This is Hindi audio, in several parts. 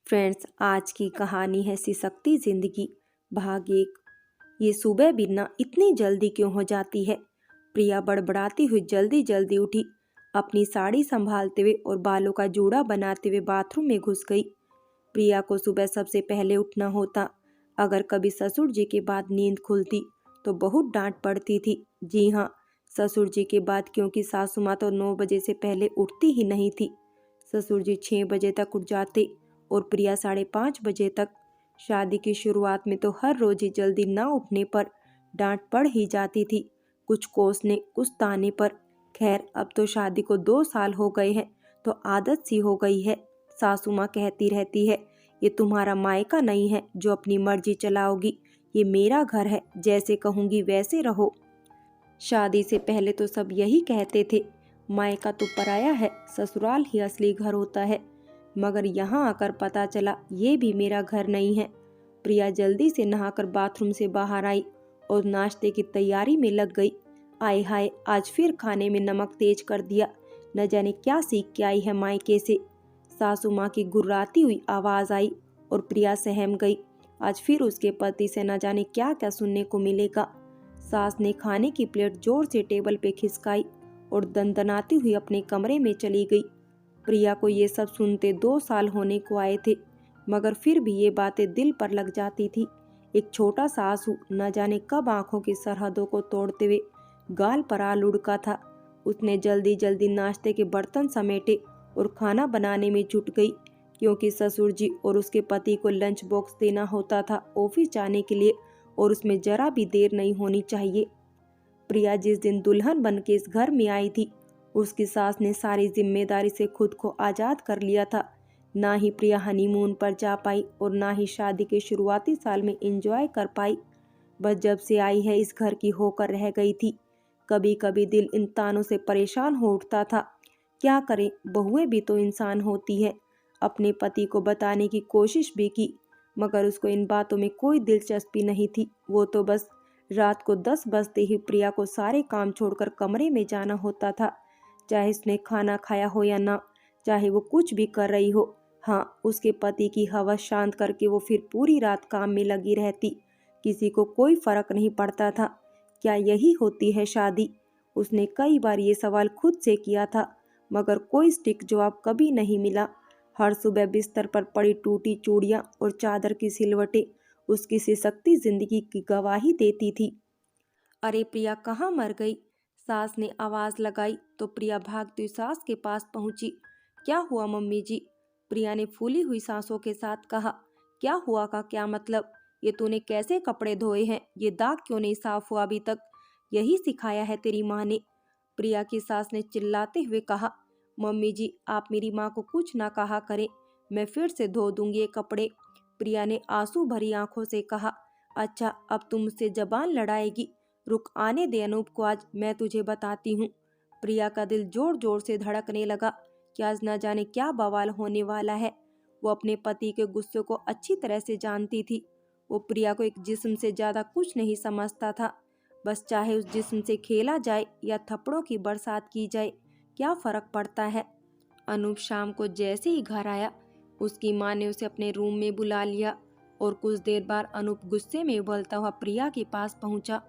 फ्रेंड्स, आज की कहानी है सिसकती जिंदगी भाग 1। ये सुबह बिन्ना इतनी जल्दी क्यों हो जाती है। प्रिया बड़बड़ाती हुई जल्दी जल्दी उठी, अपनी साड़ी संभालते हुए और बालों का जूड़ा बनाते हुए बाथरूम में घुस गई। प्रिया को सुबह सबसे पहले उठना होता। अगर कभी ससुर जी के बाद नींद खुलती तो बहुत डांट पड़ती थी। जी हाँ, ससुर जी के बाद, क्योंकि सासू माँ तो 9 बजे से पहले उठती ही नहीं थी। ससुर जी 6 बजे तक उठ जाते और प्रिया 5:30 बजे तक। शादी की शुरुआत में तो हर रोज ही जल्दी ना उठने पर डांट पड़ ही जाती थी, कुछ कोसने कुछ ताने पर। खैर, अब तो शादी को 2 साल हो गए हैं तो आदत सी हो गई है। सासू माँ कहती रहती है, ये तुम्हारा मायका नहीं है जो अपनी मर्जी चलाओगी, ये मेरा घर है, जैसे कहूँगी वैसे रहो। शादी से पहले तो सब यही कहते थे, मायका तो पराया है, ससुराल ही असली घर होता है। मगर यहाँ आकर पता चला ये भी मेरा घर नहीं है। प्रिया जल्दी से नहाकर बाथरूम से बाहर आई और नाश्ते की तैयारी में लग गई। आय हाय, आज फिर खाने में नमक तेज कर दिया। न जाने क्या सीख के आई है मायके से। सासू माँ की गुर्राती हुई आवाज आई और प्रिया सहम गई। आज फिर उसके पति से न जाने क्या क्या सुनने को मिलेगा। सास ने खाने की प्लेट जोर से टेबल पे खिसकाई और दनदनाती हुई अपने कमरे में चली गई। प्रिया को ये सब सुनते 2 साल होने को आए थे, मगर फिर भी ये बातें दिल पर लग जाती थी। एक छोटा सा आंसू न जाने कब आंखों की सरहदों को तोड़ते हुए गाल पर आ लुढ़का था। उसने जल्दी जल्दी नाश्ते के बर्तन समेटे और खाना बनाने में जुट गई, क्योंकि ससुर जी और उसके पति को लंच बॉक्स देना होता था ऑफिस जाने के लिए, और उसमें जरा भी देर नहीं होनी चाहिए। प्रिया जिस दिन दुल्हन बन के इस घर में आई थी, उसकी सास ने सारी जिम्मेदारी से खुद को आज़ाद कर लिया था। ना ही प्रिया हनीमून पर जा पाई और ना ही शादी के शुरुआती साल में एंजॉय कर पाई। बस जब से आई है इस घर की होकर रह गई थी। कभी कभी दिल इन तानों से परेशान हो उठता था। क्या करें, बहुएं भी तो इंसान होती है। अपने पति को बताने की कोशिश भी की, मगर उसको इन बातों में कोई दिलचस्पी नहीं थी। वो तो बस रात को 10 बजते ही प्रिया को सारे काम छोड़कर कमरे में जाना होता था, चाहे उसने खाना खाया हो या ना, चाहे वो कुछ भी कर रही हो। हाँ, उसके पति की हवस शांत करके वो फिर पूरी रात काम में लगी रहती। किसी को कोई फर्क नहीं पड़ता था। क्या यही होती है शादी? उसने कई बार ये सवाल खुद से किया था, मगर कोई स्टिक जवाब कभी नहीं मिला। हर सुबह बिस्तर पर पड़ी टूटी चूड़ियाँ और चादर की सिलवटें उसकी सिसकती जिंदगी की गवाही देती थी। अरे प्रिया कहाँ मर गई? सास ने आवाज लगाई तो प्रिया भागती हुई सास के पास पहुंची। क्या हुआ मम्मी जी? प्रिया ने फूली हुई सांसों के साथ कहा। क्या हुआ का क्या मतलब? ये तूने कैसे कपड़े धोए हैं? ये दाग क्यों नहीं साफ हुआ अभी तक? यही सिखाया है तेरी माँ ने? प्रिया की सास ने चिल्लाते हुए कहा। मम्मी जी, आप मेरी माँ को कुछ ना कहा करें, मैं फिर से धो दूंगी ये कपड़े। प्रिया ने आंसू भरी आंखों से कहा। अच्छा, अब तुम मुझसे जबान लड़ाएगी? रुक, आने दे अनूप को, आज मैं तुझे बताती हूँ। प्रिया का दिल जोर जोर से धड़कने लगा कि आज न जाने क्या बवाल होने वाला है। वो अपने पति के गुस्से को अच्छी तरह से जानती थी। वो प्रिया को एक जिस्म से ज्यादा कुछ नहीं समझता था। बस चाहे उस जिस्म से खेला जाए या थप्पड़ों की बरसात की जाए, क्या फर्क पड़ता है। अनूप शाम को जैसे ही घर आया, उसकी माँ ने उसे अपने रूम में बुला लिया और कुछ देर बाद अनूप गुस्से में उबलता हुआ प्रिया के पास पहुंचा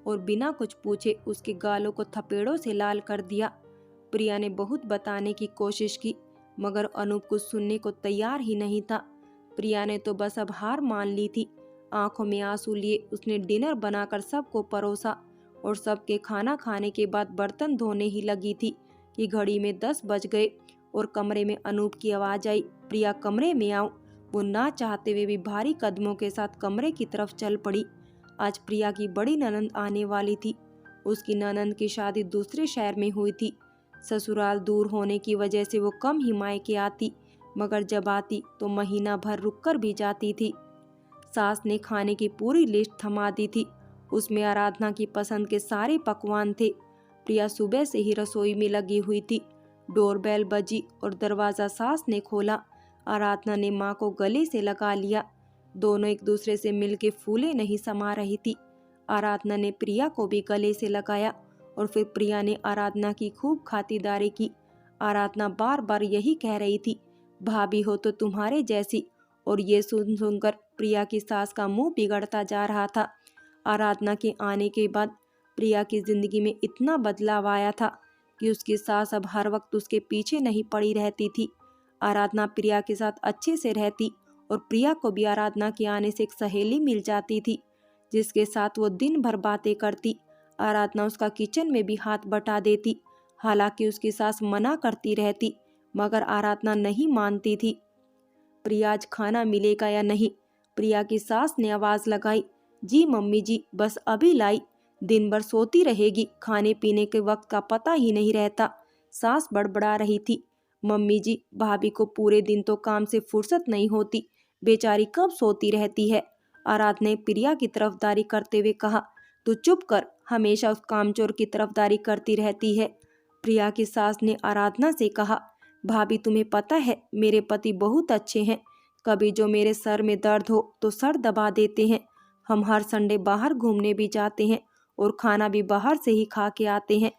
और बिना कुछ पूछे उसके गालों को थपेड़ों से लाल कर दिया। प्रिया ने बहुत बताने की कोशिश की, मगर अनूप कुछ सुनने को तैयार ही नहीं था। प्रिया ने तो बस अब हार मान ली थी। आंखों में आंसू लिए उसने डिनर बनाकर सबको परोसा और सबके खाना खाने के बाद बर्तन धोने ही लगी थी कि घड़ी में 10 बज गए और कमरे में अनूप की आवाज आई, प्रिया कमरे में आओ। वो ना चाहते हुए भी भारी कदमों के साथ कमरे की तरफ चल पड़ी। आज प्रिया की बड़ी ननंद आने वाली थी। उसकी ननंद की शादी दूसरे शहर में हुई थी। ससुराल दूर होने की वजह से वो कम ही मायके आती, मगर जब आती तो महीना भर रुककर भी जाती थी। सास ने खाने की पूरी लिस्ट थमा दी थी। उसमें आराधना की पसंद के सारे पकवान थे। प्रिया सुबह से ही रसोई में लगी हुई थी। डोरबेल बजी और दरवाजा सास ने खोला। आराधना ने माँ को गले से लगा लिया। दोनों एक दूसरे से मिलके फूले नहीं समा रही थी। आराधना ने प्रिया को भी गले से लगाया और फिर प्रिया ने आराधना की खूब खातिरदारी की। आराधना बार बार यही कह रही थी, भाभी हो तो तुम्हारे जैसी, और ये सुनकर प्रिया की सास का मुंह बिगड़ता जा रहा था। आराधना के आने के बाद प्रिया की जिंदगी में इतना बदलाव आया था कि उसकी सास अब हर वक्त उसके पीछे नहीं पड़ी रहती थी। आराधना प्रिया के साथ अच्छे से रहती और प्रिया को भी आराधना के आने से एक सहेली मिल जाती थी जिसके साथ वो दिन भर बातें करती। आराधना उसका किचन में भी हाथ बटा देती। हालांकि उसकी सास मना करती रहती मगर आराधना नहीं मानती थी। प्रिया आज खाना मिलेगा या नहीं? प्रिया की सास ने आवाज लगाई। जी मम्मी जी, बस अभी लाई। दिन भर सोती रहेगी, खाने पीने के वक्त का पता ही नहीं रहता। सास बड़बड़ा रही थी। मम्मी जी, भाभी को पूरे दिन तो काम से फुर्सत नहीं होती, बेचारी कब सोती रहती है। आराधना ने प्रिया की तरफदारी करते हुए कहा। तू चुप कर, हमेशा उस कामचोर की तरफदारी करती रहती है। प्रिया की सास ने आराधना से कहा। भाभी, तुम्हें पता है मेरे पति बहुत अच्छे हैं। कभी जो मेरे सर में दर्द हो तो सर दबा देते हैं। हम हर संडे बाहर घूमने भी जाते हैं और खाना भी बाहर से ही खा के आते हैं।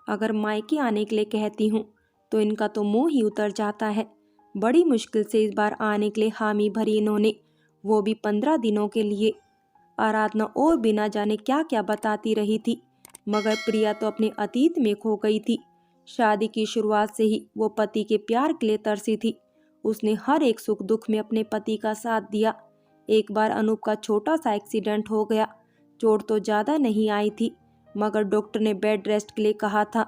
अगर मायके आने के लिए कहती हूँ तो इनका तो मुंह ही उतर जाता है। बड़ी मुश्किल से इस बार आने के लिए हामी भरी इन्होंने, वो भी 15 दिनों के लिए। आराधना और बिना जाने क्या क्या बताती रही थी मगर प्रिया तो अपने अतीत में खो गई थी। शादी की शुरुआत से ही वो पति के प्यार के लिए तरसी थी। उसने हर एक सुख दुख में अपने पति का साथ दिया। एक बार अनूप का छोटा सा एक्सीडेंट हो गया। चोट तो ज़्यादा नहीं आई थी मगर डॉक्टर ने बेड रेस्ट के लिए कहा था।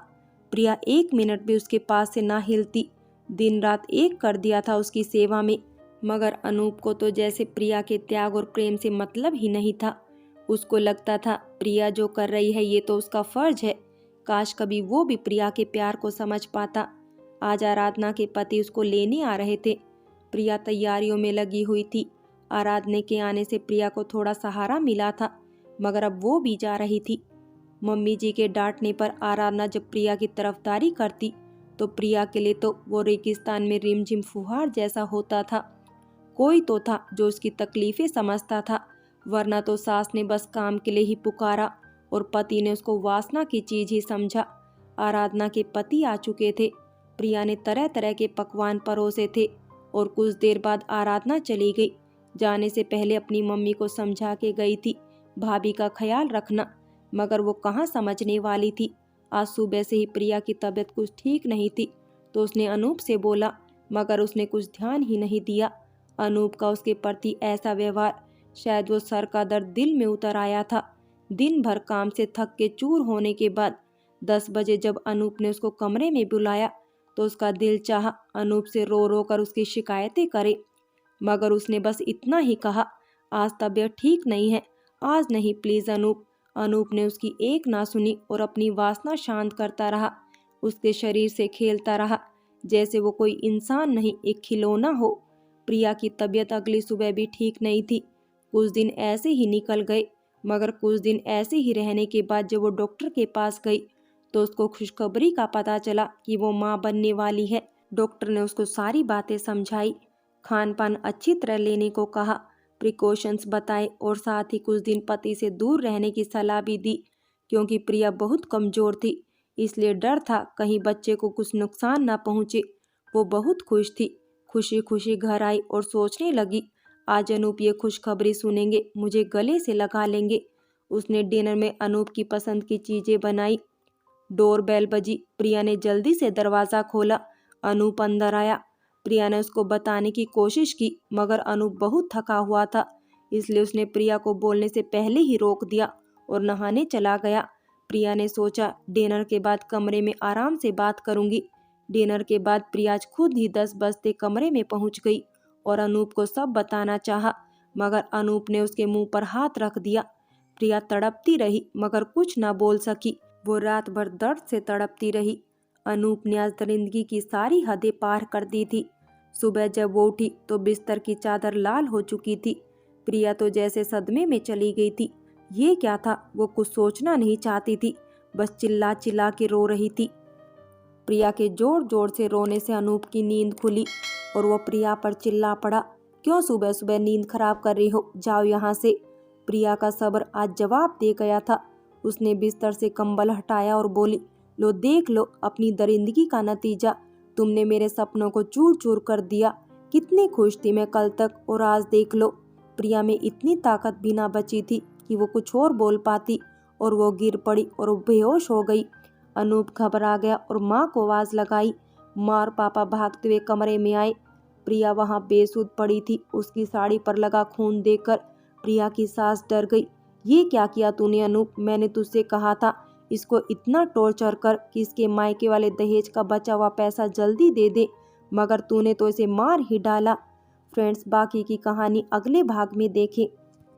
प्रिया 1 मिनट भी उसके पास से ना हिलती। दिन रात एक कर दिया था उसकी सेवा में। मगर अनूप को तो जैसे प्रिया के त्याग और प्रेम से मतलब ही नहीं था। उसको लगता था प्रिया जो कर रही है ये तो उसका फर्ज है। काश कभी वो भी प्रिया के प्यार को समझ पाता। आज आराधना के पति उसको लेने आ रहे थे। प्रिया तैयारियों में लगी हुई थी। आराधना के आने से प्रिया को थोड़ा सहारा मिला था मगर अब वो भी जा रही थी। मम्मी जी के डांटने पर आराधना जब प्रिया की तरफदारी करती तो प्रिया के लिए तो वो रेगिस्तान में रिमझिम फुहार जैसा होता था। कोई तो था जो उसकी तकलीफें समझता था, वरना तो सास ने बस काम के लिए ही पुकारा और पति ने उसको वासना की चीज ही समझा। आराधना के पति आ चुके थे। प्रिया ने तरह तरह के पकवान परोसे थे और कुछ देर बाद आराधना चली गई। जाने से पहले अपनी मम्मी को समझा के गई थी, भाभी का ख्याल रखना, मगर वो कहाँ समझने वाली थी। आज सुबह से ही प्रिया की तबीयत कुछ ठीक नहीं थी तो उसने अनूप से बोला मगर उसने कुछ ध्यान ही नहीं दिया। अनूप का उसके प्रति ऐसा व्यवहार, शायद वो सर का दर्द दिल में उतर आया था। दिन भर काम से थक के चूर होने के बाद 10 बजे जब अनूप ने उसको कमरे में बुलाया तो उसका दिल चाहा अनूप से रो रो कर उसकी शिकायतें करे, मगर उसने बस इतना ही कहा, आज तबीयत ठीक नहीं है, आज नहीं प्लीज अनूप। अनूप ने उसकी एक ना सुनी और अपनी वासना शांत करता रहा, उसके शरीर से खेलता रहा जैसे वो कोई इंसान नहीं एक खिलौना हो। प्रिया की तबीयत अगली सुबह भी ठीक नहीं थी। कुछ दिन ऐसे ही निकल गए मगर कुछ दिन ऐसे ही रहने के बाद जब वो डॉक्टर के पास गई तो उसको खुशखबरी का पता चला कि वो माँ बनने वाली है। डॉक्टर ने उसको सारी बातें समझाई, खान पान अच्छी तरह लेने को कहा, प्रिकॉशंस बताए और साथ ही कुछ दिन पति से दूर रहने की सलाह भी दी क्योंकि प्रिया बहुत कमजोर थी, इसलिए डर था कहीं बच्चे को कुछ नुकसान ना पहुँचे। वो बहुत खुश थी। खुशी खुशी घर आई और सोचने लगी, आज अनूप ये खुशखबरी सुनेंगे, मुझे गले से लगा लेंगे। उसने डिनर में अनूप की पसंद की चीजें बनाई। डोर बेल बजी। प्रिया ने जल्दी से दरवाज़ा खोला। अनूप अंदर आया। प्रिया ने उसको बताने की कोशिश की मगर अनूप बहुत थका हुआ था, इसलिए उसने प्रिया को बोलने से पहले ही रोक दिया और नहाने चला गया। प्रिया ने सोचा डिनर के बाद कमरे में आराम से बात करूंगी। डिनर के बाद प्रिया खुद ही 10 बजते कमरे में पहुंच गई और अनूप को सब बताना चाहा, मगर अनूप ने उसके मुंह पर हाथ रख दिया। प्रिया तड़पती रही मगर कुछ ना बोल सकी। वो रात भर दर्द से तड़पती रही। अनूप ने आज दरिंदगी की सारी हदें पार कर दी थी। सुबह जब वो उठी तो बिस्तर की चादर लाल हो चुकी थी। प्रिया तो जैसे सदमे में चली गई थी। ये क्या था, वो कुछ सोचना नहीं चाहती थी, बस चिल्ला चिल्ला के रो रही थी। प्रिया के जोर जोर से रोने से अनूप की नींद खुली और वो प्रिया पर चिल्ला पड़ा, क्यों सुबह सुबह नींद खराब कर रही हो, जाओ यहाँ से। प्रिया का सब्र आज जवाब दे गया था। उसने बिस्तर से कंबल हटाया और बोली, लो देख लो अपनी दरिंदगी का नतीजा, तुमने मेरे सपनों को चूर चूर कर दिया। कितनी खुश थी मैं कल तक, और आज देख लो। प्रिया में इतनी ताकत भी ना बची थी कि वो कुछ और बोल पाती, और वो गिर पड़ी और बेहोश हो गई। अनूप घबरा गया और माँ को आवाज लगाई। माँ और पापा भागते हुए कमरे में आए। प्रिया वहाँ बेसुध पड़ी थी। उसकी साड़ी पर लगा खून देखकर प्रिया की सांस डर गई। ये क्या किया तूने अनूप? मैंने तुझसे कहा था इसको इतना टॉर्चर कर कि इसके मायके वाले दहेज का बचा हुआ पैसा जल्दी दे दे, मगर तूने तो इसे मार ही डाला। फ्रेंड्स, बाकी की कहानी अगले भाग में देखें।